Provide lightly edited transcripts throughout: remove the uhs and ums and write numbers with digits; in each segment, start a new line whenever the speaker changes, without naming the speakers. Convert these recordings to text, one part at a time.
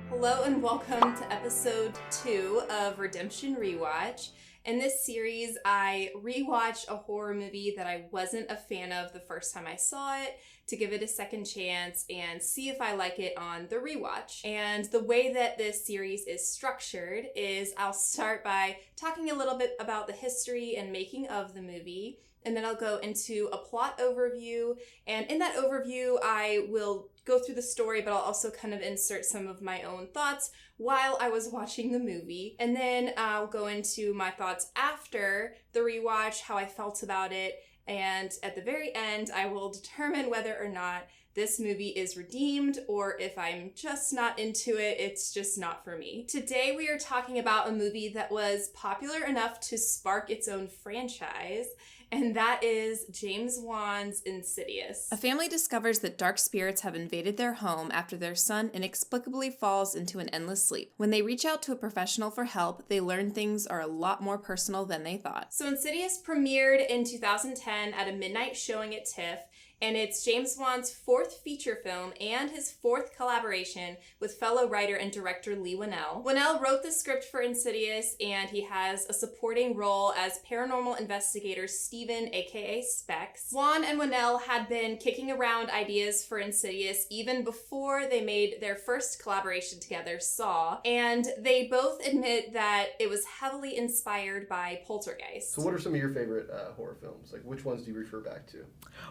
Hello and welcome to episode 2 of Redemption Rewatch. In this series, I rewatch a horror movie that I wasn't a fan of the first time I saw it to give it a second chance and see if I like it on the rewatch. And the way that this series is structured is I'll start by talking a little bit about the history and making of the movie, and then I'll go into a plot overview, and in that overview I will go through the story, but I'll also kind of insert some of my own thoughts while I was watching the movie. And then I'll go into my thoughts after the rewatch, how I felt about it, and at the very end I will determine whether or not this movie is redeemed, or if I'm just not into it, it's just not for me. Today we are talking about a movie that was popular enough to spark its own franchise, and that is James Wan's Insidious. A family discovers that dark spirits have invaded their home after their son inexplicably falls into an endless sleep. When they reach out to a professional for help, they learn things are a lot more personal than they thought. So Insidious premiered in 2010 at a midnight showing at TIFF, and it's James Wan's fourth feature film and his fourth collaboration with fellow writer and director Leigh Whannell. Whannell wrote the script for Insidious, and he has a supporting role as paranormal investigator Steven, aka Specs. Wan and Whannell had been kicking around ideas for Insidious even before they made their first collaboration together, Saw, and they both admit that it was heavily inspired by Poltergeist.
So what are some of your favorite horror films? Like, which ones do you refer back to?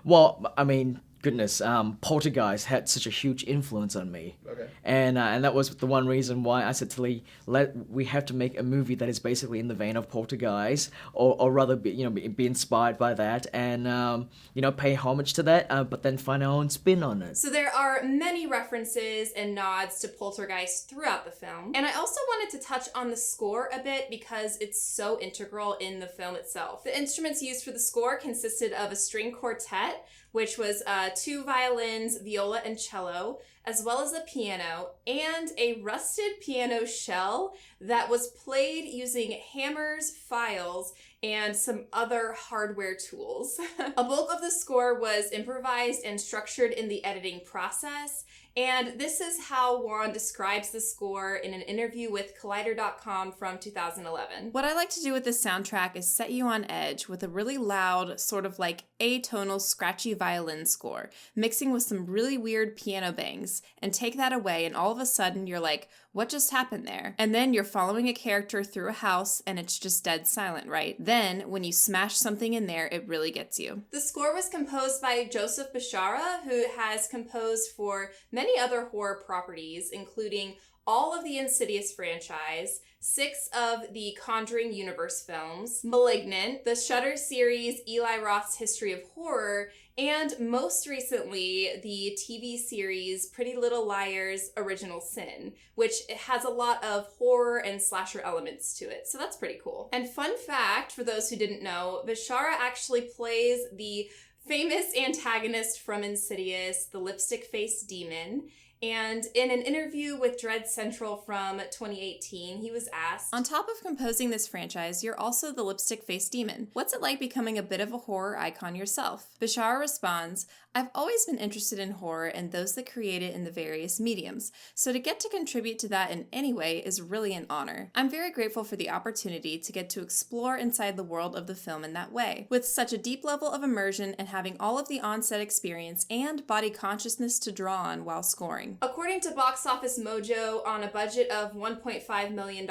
Well, I mean, goodness, Poltergeist had such a huge influence on me.
Okay.
And that was the one reason why I said to Leigh, we have to make a movie that is basically in the vein of Poltergeist, or rather, be inspired by that, and pay homage to that, but then find our own spin on it.
So there are many references and nods to Poltergeist throughout the film, and I also wanted to touch on the score a bit because it's so integral in the film itself. The instruments used for the score consisted of a string quartet, which was 2 violins, viola, and cello, as well as a piano, and a rusted piano shell that was played using hammers, files, and some other hardware tools. A bulk of the score was improvised and structured in the editing process, and this is how Wan describes the score in an interview with Collider.com from 2011. What I like to do with this soundtrack is set you on edge with a really loud, sort of like atonal, scratchy violin score, mixing with some really weird piano bangs, and take that away, and all of a sudden you're like, what just happened there? And then you're following a character through a house and it's just dead silent, right? Then, when you smash something in there, it really gets you. The score was composed by Joseph Bishara, who has composed for many other horror properties, including all of the Insidious franchise, 6 of the Conjuring universe films, Malignant, the Shudder series Eli Roth's History of Horror, and most recently, the TV series Pretty Little Liars Original Sin, which has a lot of horror and slasher elements to it, so that's pretty cool. And fun fact, for those who didn't know, Bishara actually plays the famous antagonist from Insidious, the lipstick-faced demon. And in an interview with Dread Central from 2018, he was asked, on top of composing this franchise, you're also the lipstick-faced demon. What's it like becoming a bit of a horror icon yourself? Bishara responds, I've always been interested in horror and those that create it in the various mediums, so to get to contribute to that in any way is really an honor. I'm very grateful for the opportunity to get to explore inside the world of the film in that way, with such a deep level of immersion and having all of the on-set experience and body consciousness to draw on while scoring. According to Box Office Mojo, on a budget of $1.5 million,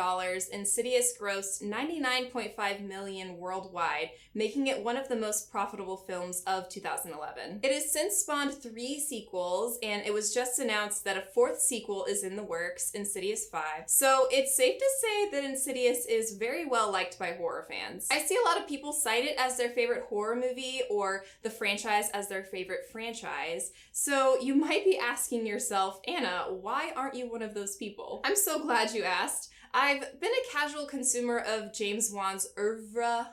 Insidious grossed $99.5 million worldwide, making it one of the most profitable films of 2011. It has since spawned 3 sequels, and it was just announced that a 4th sequel is in the works, Insidious 5. So it's safe to say that Insidious is very well liked by horror fans. I see a lot of people cite it as their favorite horror movie or the franchise as their favorite franchise. So you might be asking yourself, Anna, why aren't you one of those people? I'm so glad you asked. I've been a casual consumer of James Wan's oeuvre.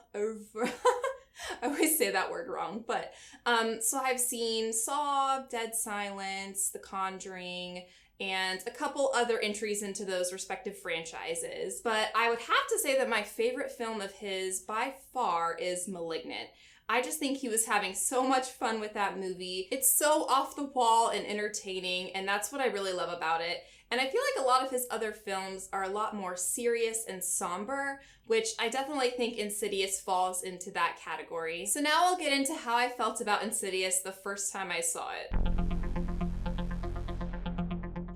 I always say that word wrong, but so I've seen Saw, Dead Silence, The Conjuring, and a couple other entries into those respective franchises. But I would have to say that my favorite film of his by far is Malignant. I just think he was having so much fun with that movie. It's so off the wall and entertaining, and that's what I really love about it. And I feel like a lot of his other films are a lot more serious and somber, which I definitely think Insidious falls into that category. So now I'll get into how I felt about Insidious the first time I saw it.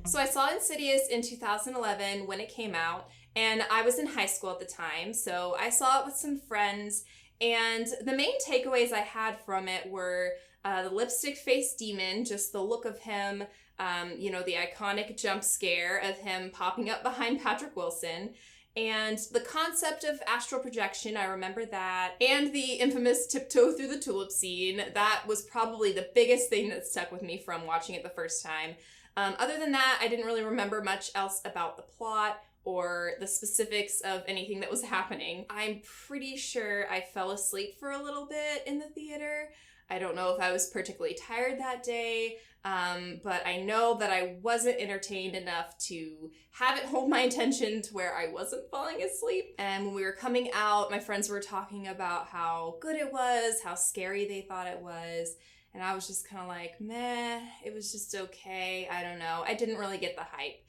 So I saw Insidious in 2011 when it came out, and I was in high school at the time, so I saw it with some friends, and the main takeaways I had from it were the lipstick-faced demon, just the look of him, the iconic jump scare of him popping up behind Patrick Wilson, and the concept of astral projection, I remember that, and the infamous tiptoe through the tulip scene. That was probably the biggest thing that stuck with me from watching it the first time. Other than that, I didn't really remember much else about the plot or the specifics of anything that was happening. I'm pretty sure I fell asleep for a little bit in the theater. I don't know if I was particularly tired that day, but I know that I wasn't entertained enough to have it hold my attention to where I wasn't falling asleep. And when we were coming out, my friends were talking about how good it was, how scary they thought it was. And I was just kind of like, meh, it was just okay. I don't know. I didn't really get the hype.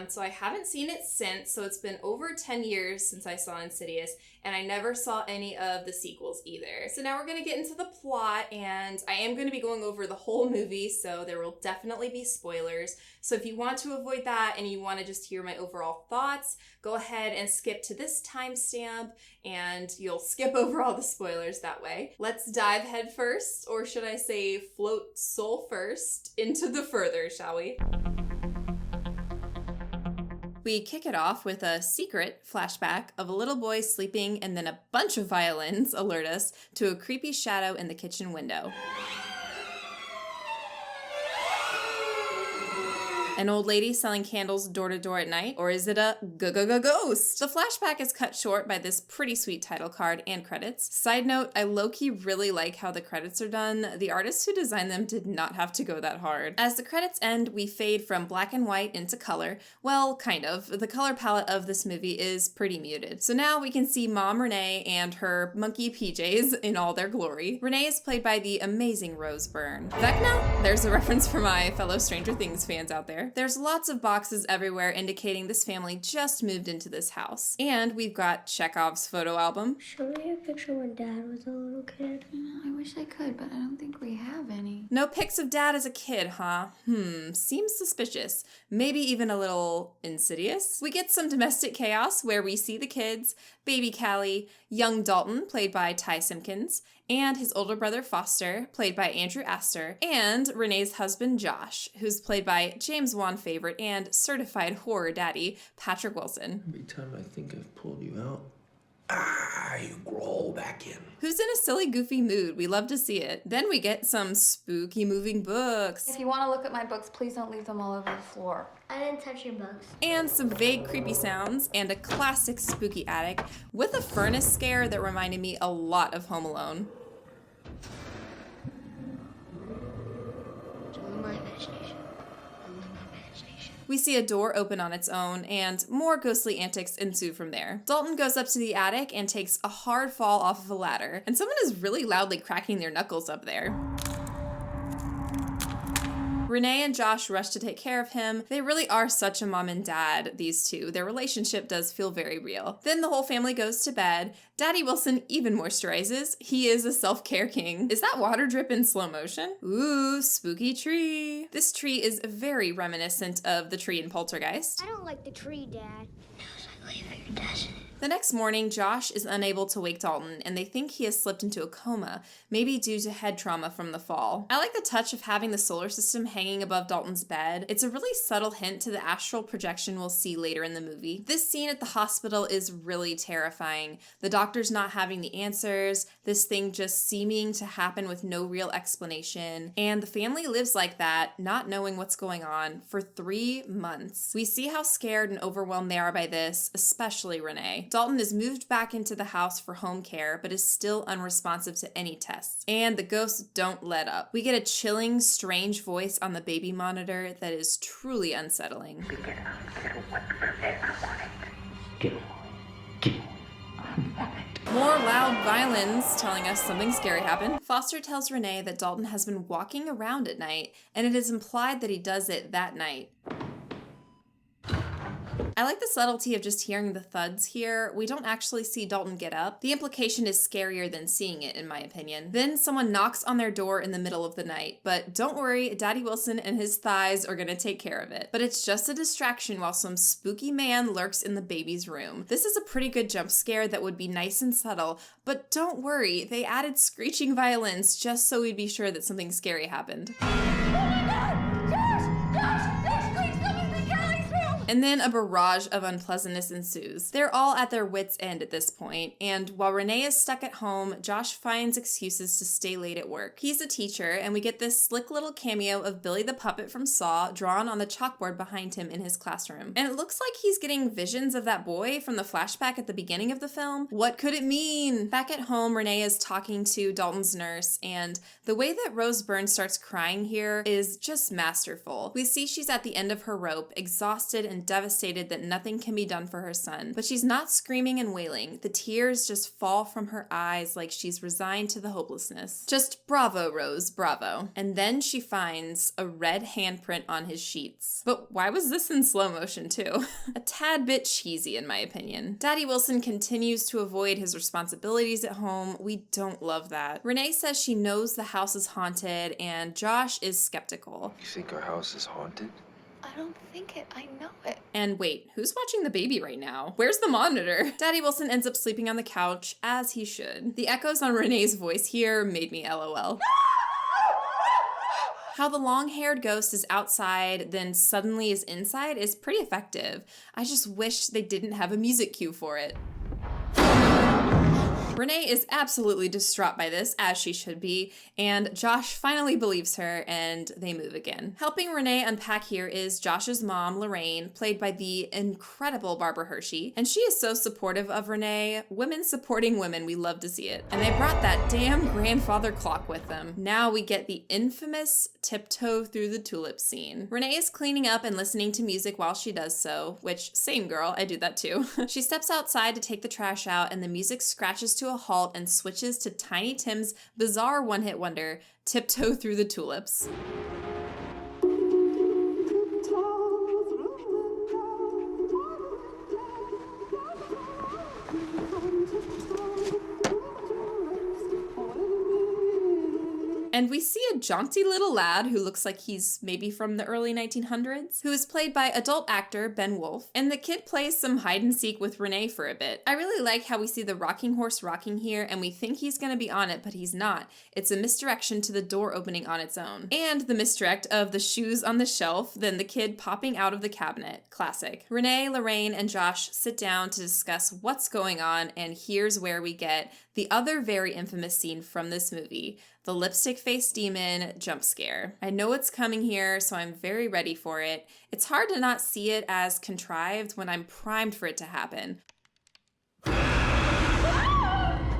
So I haven't seen it since, so it's been over 10 years since I saw Insidious, and I never saw any of the sequels either. So now we're going to get into the plot, and I am going to be going over the whole movie, so there will definitely be spoilers. So if you want to avoid that and you want to just hear my overall thoughts, go ahead and skip to this timestamp, and you'll skip over all the spoilers that way. Let's dive head first, or should I say float soul first, into the further, shall we? We kick it off with a secret flashback of a little boy sleeping, and then a bunch of violins alert us to a creepy shadow in the kitchen window. An old lady selling candles door to door at night? Or is it a ghost? The flashback is cut short by this pretty sweet title card and credits. Side note, I low-key really like how the credits are done. The artists who designed them did not have to go that hard. As the credits end, we fade from black and white into color. Well, kind of. The color palette of this movie is pretty muted. So now we can see Mom Renee and her monkey PJs in all their glory. Renee is played by the amazing Rose Byrne. Vecna? There's a reference for my fellow Stranger Things fans out there. There's lots of boxes everywhere indicating this family just moved into this house. And we've got Chekhov's photo album.
Show me a picture when Dad was a little kid.
I wish I could, but I don't think we have any.
No pics of Dad as a kid, huh? Seems suspicious. Maybe even a little insidious. We get some domestic chaos where we see the kids, baby Callie, young Dalton, played by Ty Simpkins, and his older brother Foster, played by Andrew Astor, and Renee's husband Josh, who's played by James Wan favorite and certified horror daddy Patrick Wilson.
Every time I think I've pulled you out, you crawl back in.
Who's in a silly, goofy mood. We love to see it. Then we get some spooky moving books.
If you want to look at my books, please don't leave them all over the floor.
I didn't touch your books.
And some vague creepy sounds, and a classic spooky attic with a furnace scare that reminded me a lot of Home Alone.
It's only my imagination. Only my imagination.
We see a door open on its own, and more ghostly antics ensue from there. Dalton goes up to the attic and takes a hard fall off of a ladder, and someone is really loudly cracking their knuckles up there. Renee and Josh rush to take care of him. They really are such a mom and dad, these two. Their relationship does feel very real. Then the whole family goes to bed. Daddy Wilson even moisturizes. He is a self-care king. Is that water drip in slow motion? Ooh, spooky tree. This tree is very reminiscent of the tree in Poltergeist.
I don't like the tree, Dad. Because I live in your destiny.
The next morning, Josh is unable to wake Dalton, and they think he has slipped into a coma, maybe due to head trauma from the fall. I like the touch of having the solar system hanging above Dalton's bed. It's a really subtle hint to the astral projection we'll see later in the movie. This scene at the hospital is really terrifying. The doctor's not having the answers, this thing just seeming to happen with no real explanation, and the family lives like that, not knowing what's going on, for 3 months. We see how scared and overwhelmed they are by this, especially Renee. Dalton is moved back into the house for home care, but is still unresponsive to any tests. And the ghosts don't let up. We get a chilling, strange voice on the baby monitor that is truly unsettling.
Get away. I want it.
More loud violins telling us something scary happened. Foster tells Renee that Dalton has been walking around at night, and it is implied that he does it that night. I like the subtlety of just hearing the thuds here. We don't actually see Dalton get up. The implication is scarier than seeing it, in my opinion. Then someone knocks on their door in the middle of the night, but don't worry, Daddy Wilson and his thighs are gonna take care of it. But it's just a distraction while some spooky man lurks in the baby's room. This is a pretty good jump scare that would be nice and subtle, but don't worry, they added screeching violins just so we'd be sure that something scary happened. And then a barrage of unpleasantness ensues. They're all at their wits' end at this point, and while Renee is stuck at home, Josh finds excuses to stay late at work. He's a teacher, and we get this slick little cameo of Billy the Puppet from Saw drawn on the chalkboard behind him in his classroom. And it looks like he's getting visions of that boy from the flashback at the beginning of the film. What could it mean? Back at home, Renee is talking to Dalton's nurse, and the way that Rose Byrne starts crying here is just masterful. We see she's at the end of her rope, exhausted and devastated that nothing can be done for her son. But she's not screaming and wailing. The tears just fall from her eyes like she's resigned to the hopelessness. Just bravo, Rose, bravo. And then she finds a red handprint on his sheets. But why was this in slow motion too? A tad bit cheesy in my opinion. Daddy Wilson continues to avoid his responsibilities at home. We don't love that. Renee says she knows the house is haunted and Josh is skeptical.
You think our house is haunted?
I don't think it. I know it.
And wait, who's watching the baby right now? Where's the monitor? Daddy Wilson ends up sleeping on the couch, as he should. The echoes on Renee's voice here made me LOL. How the long-haired ghost is outside, then suddenly is inside is pretty effective. I just wish they didn't have a music cue for it. Renee is absolutely distraught by this, as she should be, and Josh finally believes her, and they move again. Helping Renee unpack here is Josh's mom, Lorraine, played by the incredible Barbara Hershey, and she is so supportive of Renee. Women supporting women, we love to see it. And they brought that damn grandfather clock with them. Now we get the infamous tiptoe through the tulips scene. Renee is cleaning up and listening to music while she does so, which, same girl, I do that too. She steps outside to take the trash out, and the music scratches to a halt and switches to Tiny Tim's bizarre one-hit wonder, Tiptoe Through the Tulips. And we see a jaunty little lad who looks like he's maybe from the early 1900s, who is played by adult actor Ben Wolfe. And the kid plays some hide and seek with Renee for a bit. I really like how we see the rocking horse rocking here, and we think he's gonna be on it, but he's not. It's a misdirection to the door opening on its own. And the misdirect of the shoes on the shelf, then the kid popping out of the cabinet. Classic. Renee, Lorraine, and Josh sit down to discuss what's going on, and here's where we get the other very infamous scene from this movie, the lipstick-faced demon jump scare. I know it's coming here, so I'm very ready for it. It's hard to not see it as contrived when I'm primed for it to happen.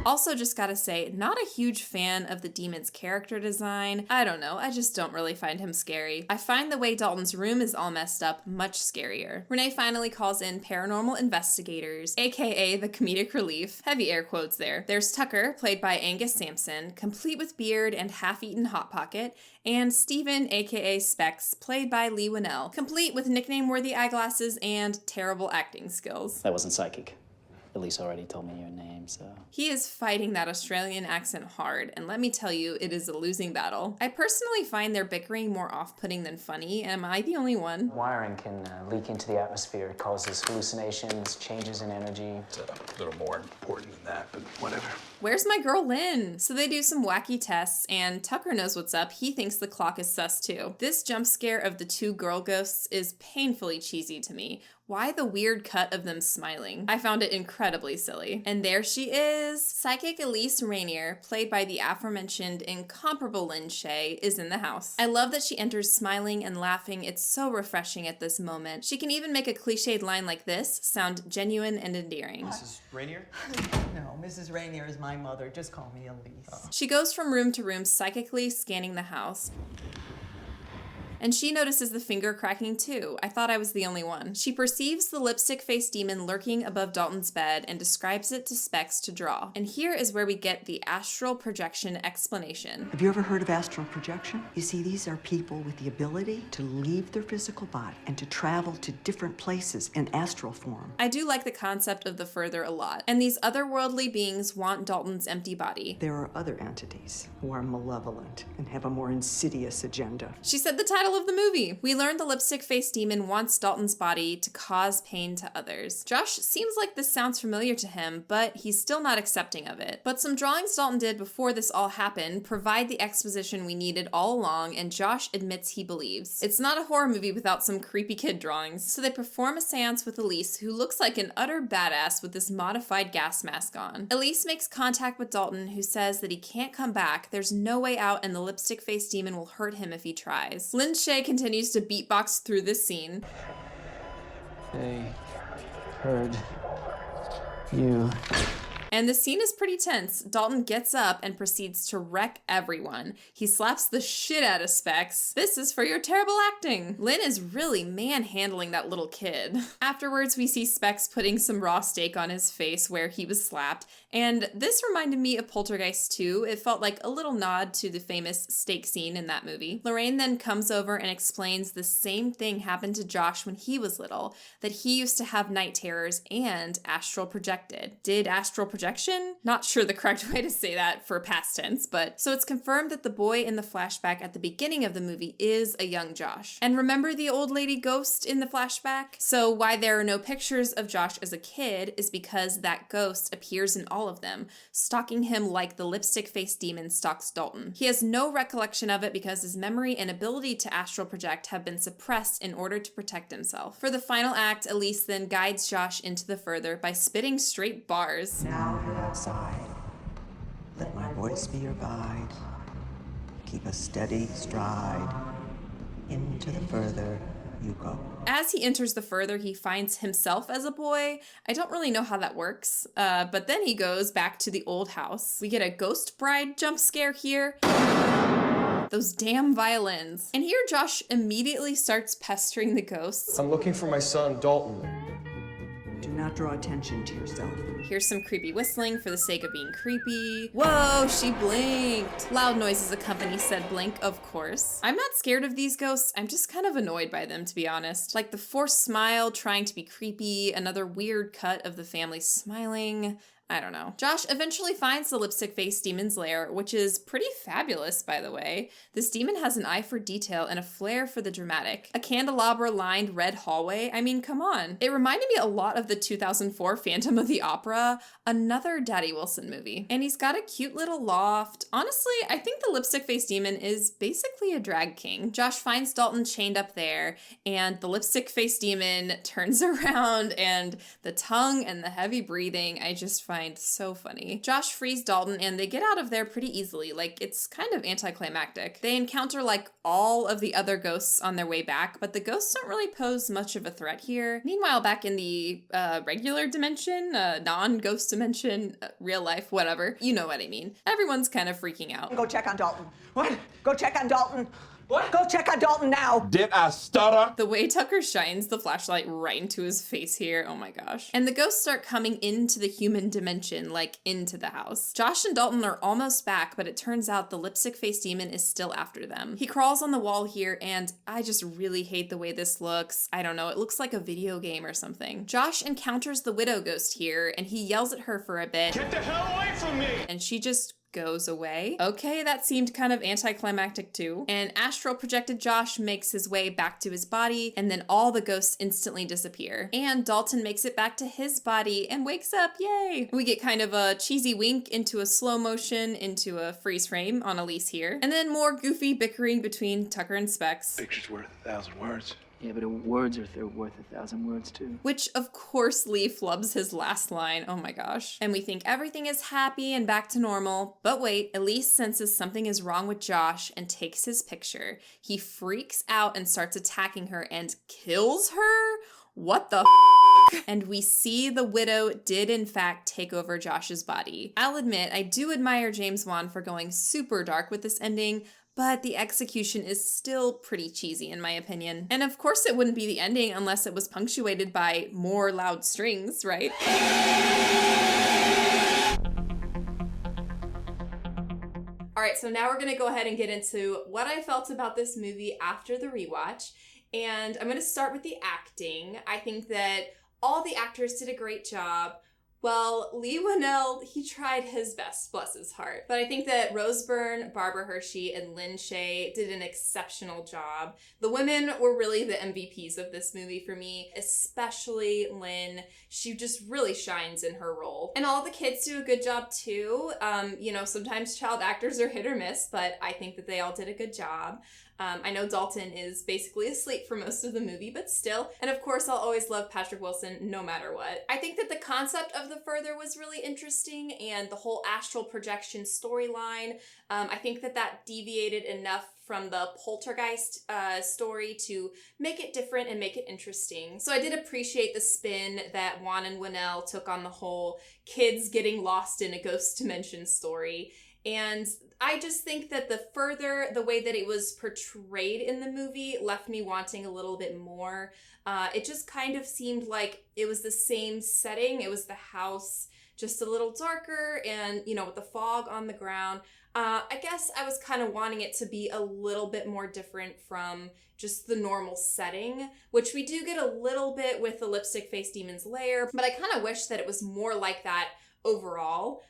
Also, just gotta say, not a huge fan of the demon's character design. I don't know, I just don't really find him scary. I find the way Dalton's room is all messed up much scarier. Renee finally calls in paranormal investigators, aka the comedic relief. Heavy air quotes there. There's Tucker, played by Angus Sampson, complete with beard and half-eaten Hot Pocket, and Steven, aka Specs, played by Leigh Whannell, complete with nickname-worthy eyeglasses and terrible acting skills.
That wasn't psychic. Elise already told me your name, so...
He is fighting that Australian accent hard, and let me tell you, it is a losing battle. I personally find their bickering more off-putting than funny. Am I the only one?
Wiring can leak into the atmosphere. It causes hallucinations, changes in energy.
It's a little more important than that, but whatever.
Where's my girl Lynn? So they do some wacky tests, and Tucker knows what's up. He thinks the clock is sus too. This jump scare of the two girl ghosts is painfully cheesy to me. Why the weird cut of them smiling? I found it incredibly silly. And there she is. Psychic Elise Rainier, played by the aforementioned incomparable Lynn Shay, is in the house. I love that she enters smiling and laughing. It's so refreshing at this moment. She can even make a cliched line like this sound genuine and endearing.
Mrs. Rainier?
No, Mrs. Rainier is my mother. Just call me Elise.
She goes from room to room, psychically scanning the house. And she notices the finger cracking too. I thought I was the only one. She perceives the lipstick-faced demon lurking above Dalton's bed and describes it to Specs to draw. And here is where we get the astral projection explanation.
Have you ever heard of astral projection? You see, these are people with the ability to leave their physical body and to travel to different places in astral form.
I do like the concept of the further a lot. And these otherworldly beings want Dalton's empty body.
There are other entities who are malevolent and have a more insidious agenda.
She said the title of the movie. We learned the lipstick-faced demon wants Dalton's body to cause pain to others. Josh seems like this sounds familiar to him, but he's still not accepting of it. But some drawings Dalton did before this all happened provide the exposition we needed all along, and Josh admits he believes. It's not a horror movie without some creepy kid drawings. So they perform a seance with Elise, who looks like an utter badass with this modified gas mask on. Elise makes contact with Dalton, who says that he can't come back, there's no way out, and the lipstick-faced demon will hurt him if he tries. Lynn Shay continues to beatbox through this scene.
They heard you.
And the scene is pretty tense. Dalton gets up and proceeds to wreck everyone. He slaps the shit out of Specs. This is for your terrible acting. Lynn is really manhandling that little kid. Afterwards, we see Specs putting some raw steak on his face where he was slapped. And this reminded me of Poltergeist 2. It felt like a little nod to the famous steak scene in that movie. Lorraine then comes over and explains the same thing happened to Josh when he was little, that he used to have night terrors and astral projected. Did astral projection? Not sure the correct way to say that for past tense, but so it's confirmed that the boy in the flashback at the beginning of the movie is a young Josh. And remember the old lady ghost in the flashback? So why there are no pictures of Josh as a kid is because that ghost appears in all of them, stalking him like the lipstick-faced demon stalks Dalton. He has no recollection of it because his memory and ability to astral project have been suppressed in order to protect himself. For the final act, Elise then guides Josh into the further by spitting straight bars.
Now head outside. Let my voice be your guide. Keep a steady stride. Into the further you go.
As he enters the further, he finds himself as a boy. I don't really know how that works, but then he goes back to the old house. We get a ghost bride jump scare here. Those damn violins. And here Josh immediately starts pestering the ghosts.
I'm looking for my son, Dalton.
Do not draw attention to yourself.
Here's some creepy whistling for the sake of being creepy. Whoa, she blinked. Loud noises accompany said blink, of course. I'm not scared of these ghosts, I'm just kind of annoyed by them, to be honest. Like the forced smile trying to be creepy, another weird cut of the family smiling. I don't know. Josh eventually finds the lipstick-faced demon's lair, which is pretty fabulous, by the way. This demon has an eye for detail and a flair for the dramatic. A candelabra-lined red hallway, I mean, come on. It reminded me a lot of the 2004 Phantom of the Opera, another Daddy Wilson movie. And he's got a cute little loft. Honestly, I think the lipstick-faced demon is basically a drag king. Josh finds Dalton chained up there, and the lipstick-faced demon turns around, and the tongue and the heavy breathing, I just find so funny. Josh frees Dalton and they get out of there pretty easily, like it's kind of anticlimactic. They encounter like all of the other ghosts on their way back, but the ghosts don't really pose much of a threat here. Meanwhile, back in the regular dimension, non-ghost dimension, real life, whatever, you know what I mean. Everyone's kind of freaking out.
Go check on Dalton.
What?
Go check on Dalton.
What?
Go check on Dalton now.
Did I stutter?
The way Tucker shines the flashlight right into his face here, oh my gosh. And the ghosts start coming into the human dimension, like into the house. Josh and Dalton are almost back, but it turns out the lipstick-faced demon is still after them. He crawls on the wall here, and I just really hate the way this looks. I don't know, it looks like a video game or something. Josh encounters the widow ghost here, and he yells at her for a bit.
Get the hell away from me!
And she just goes away. Okay, that seemed kind of anticlimactic too. And astral projected Josh makes his way back to his body, and then all the ghosts instantly disappear. And Dalton makes it back to his body and wakes up, yay! We get kind of a cheesy wink into a slow motion into a freeze frame on Elise here. And then more goofy bickering between Tucker and Specs.
Picture's worth 1,000 words.
Yeah, but words are worth 1,000 words too.
Which, of course, Leigh flubs his last line. Oh my gosh. And we think everything is happy and back to normal. But wait, Elise senses something is wrong with Josh and takes his picture. He freaks out and starts attacking her and kills her? what the and we see the widow did in fact take over Josh's body. I'll admit, I do admire James Wan for going super dark with this ending, but the execution is still pretty cheesy in my opinion. And of course it wouldn't be the ending unless it was punctuated by more loud strings, right? Alright, so now we're gonna go ahead and get into what I felt about this movie after the rewatch. And I'm gonna start with the acting. I think that all the actors did a great job. Well, Leigh Whannell, he tried his best, bless his heart. But I think that Rose Byrne, Barbara Hershey, and Lynn Shay did an exceptional job. The women were really the MVPs of this movie for me, especially Lynn. She just really shines in her role. And all the kids do a good job too. Sometimes child actors are hit or miss, but I think that they all did a good job. I know Dalton is basically asleep for most of the movie, but still. And of course, I'll always love Patrick Wilson no matter what. I think that the concept of The Further was really interesting, and the whole astral projection storyline. I think that deviated enough from the poltergeist story to make it different and make it interesting. So I did appreciate the spin that Wan and Whannell took on the whole kids getting lost in a ghost dimension story. And I just think that the way that it was portrayed in the movie left me wanting a little bit more. It just kind of seemed like it was the same setting. It was the house, just a little darker and, with the fog on the ground. I guess I was kind of wanting it to be a little bit more different from just the normal setting, which we do get a little bit with the Lipstick Face Demon's Lair, but I kind of wish that it was more like that overall.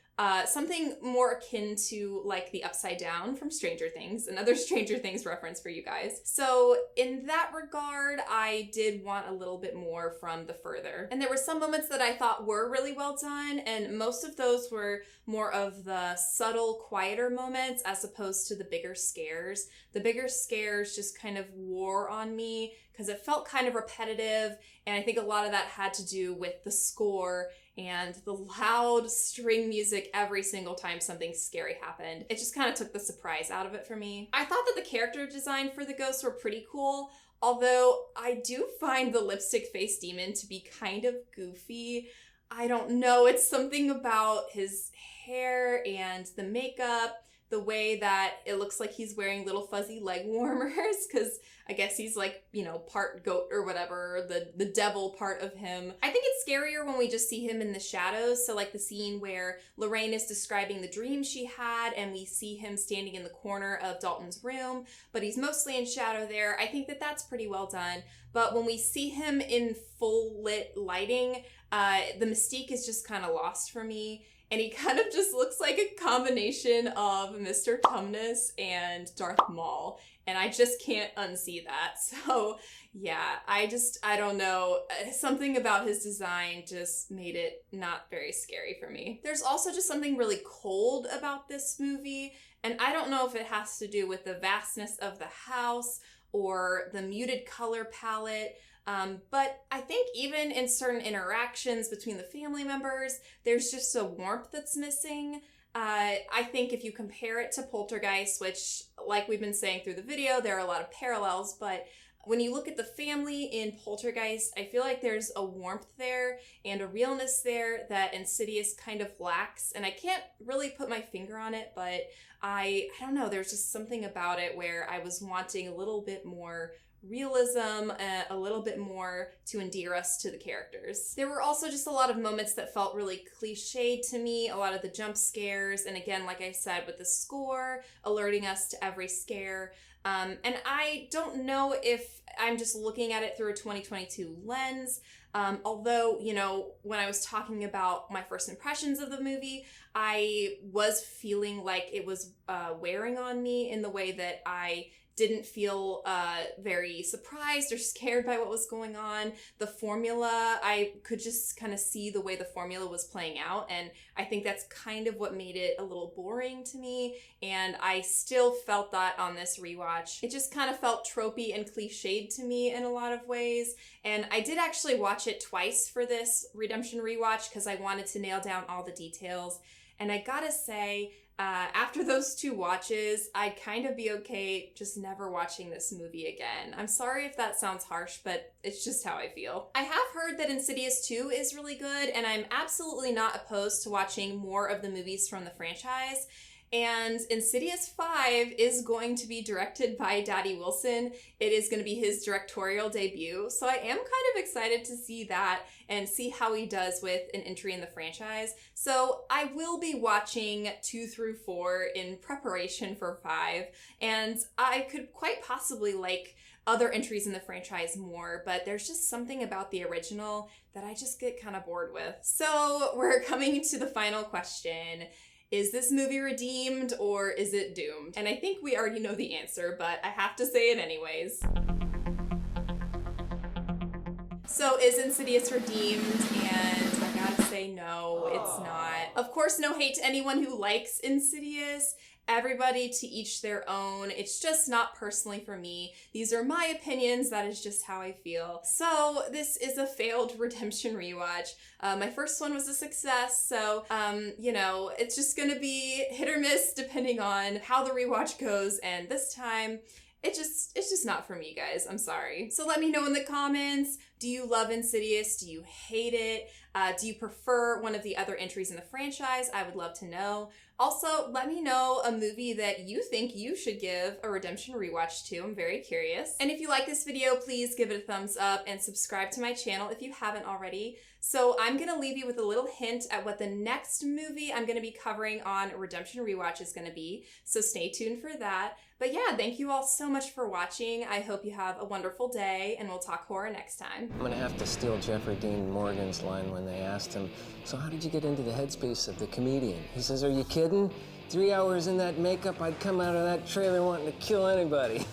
Something more akin to like the Upside Down from Stranger Things, another Stranger Things reference for you guys. So in that regard, I did want a little bit more from The Further. And there were some moments that I thought were really well done, and most of those were more of the subtle, quieter moments as opposed to the bigger scares. The bigger scares just kind of wore on me because it felt kind of repetitive, and I think a lot of that had to do with the score and the loud string music every single time something scary happened. It just kind of took the surprise out of it for me. I thought that the character design for the ghosts were pretty cool, although I do find the Lipstick Face Demon to be kind of goofy. I don't know, it's something about his hair and the makeup, the way that it looks like he's wearing little fuzzy leg warmers, because I guess he's like, part goat or whatever, the devil part of him. I think it's scarier when we just see him in the shadows. So like the scene where Lorraine is describing the dream she had and we see him standing in the corner of Dalton's room, but he's mostly in shadow there. I think that that's pretty well done. But when we see him in full lit lighting, the mystique is just kind of lost for me. And he kind of just looks like a combination of Mr. Tumnus and Darth Maul. And I just can't unsee that. So yeah, I don't know. Something about his design just made it not very scary for me. There's also just something really cold about this movie. And I don't know if it has to do with the vastness of the house or the muted color palette. But I think even in certain interactions between the family members, there's just a warmth that's missing. I think if you compare it to Poltergeist, which, like we've been saying through the video, there are a lot of parallels, but when you look at the family in Poltergeist, I feel like there's a warmth there and a realness there that Insidious kind of lacks, and I can't really put my finger on it, but I don't know, there's just something about it where I was wanting a little bit more realism, a little bit more to endear us to the characters. There were also just a lot of moments that felt really cliched to me, a lot of the jump scares, and again, like I said, with the score alerting us to every scare. And I don't know if I'm just looking at it through a 2022 lens, although, when I was talking about my first impressions of the movie, I was feeling like it was wearing on me in the way that I didn't feel very surprised or scared by what was going on. The formula, I could just kind of see the way the formula was playing out, and I think that's kind of what made it a little boring to me, and I still felt that on this rewatch. It just kind of felt tropey and cliched to me in a lot of ways, and I did actually watch it twice for this Redemption Rewatch because I wanted to nail down all the details. And I gotta say, after those 2 watches, I'd kind of be okay just never watching this movie again. I'm sorry if that sounds harsh, but it's just how I feel. I have heard that Insidious 2 is really good, and I'm absolutely not opposed to watching more of the movies from the franchise. And Insidious 5 is going to be directed by Daddy Wilson. It is going to be his directorial debut. So I am kind of excited to see that and see how he does with an entry in the franchise. So I will be watching 2 through 4 in preparation for 5. And I could quite possibly like other entries in the franchise more, but there's just something about the original that I just get kind of bored with. So we're coming to the final question. Is this movie redeemed or is it doomed? And I think we already know the answer, but I have to say it anyways. So is Insidious redeemed? And I gotta say no, it's not. Of course, no hate to anyone who likes Insidious. Everybody to each their own. It's just not personally for me. These are my opinions. That is just how I feel. So this is a failed Redemption rewatch. My first one was a success. So, you know, it's just gonna be hit or miss depending on how the rewatch goes. And this time, it's just not for me, guys. I'm sorry. So let me know in the comments. Do you love Insidious? Do you hate it? Do you prefer one of the other entries in the franchise? I would love to know. Also, let me know a movie that you think you should give a Redemption rewatch to. I'm very curious. And if you like this video, please give it a thumbs up and subscribe to my channel if you haven't already. So I'm gonna leave you with a little hint at what the next movie I'm gonna be covering on Redemption Rewatch is gonna be. So stay tuned for that. But yeah, thank you all so much for watching. I hope you have a wonderful day, and we'll talk horror next time.
I'm gonna have to steal Jeffrey Dean Morgan's line when they asked him, so how did you get into the headspace of the comedian? He says, are you kidding? 3 hours in that makeup, I'd come out of that trailer wanting to kill anybody.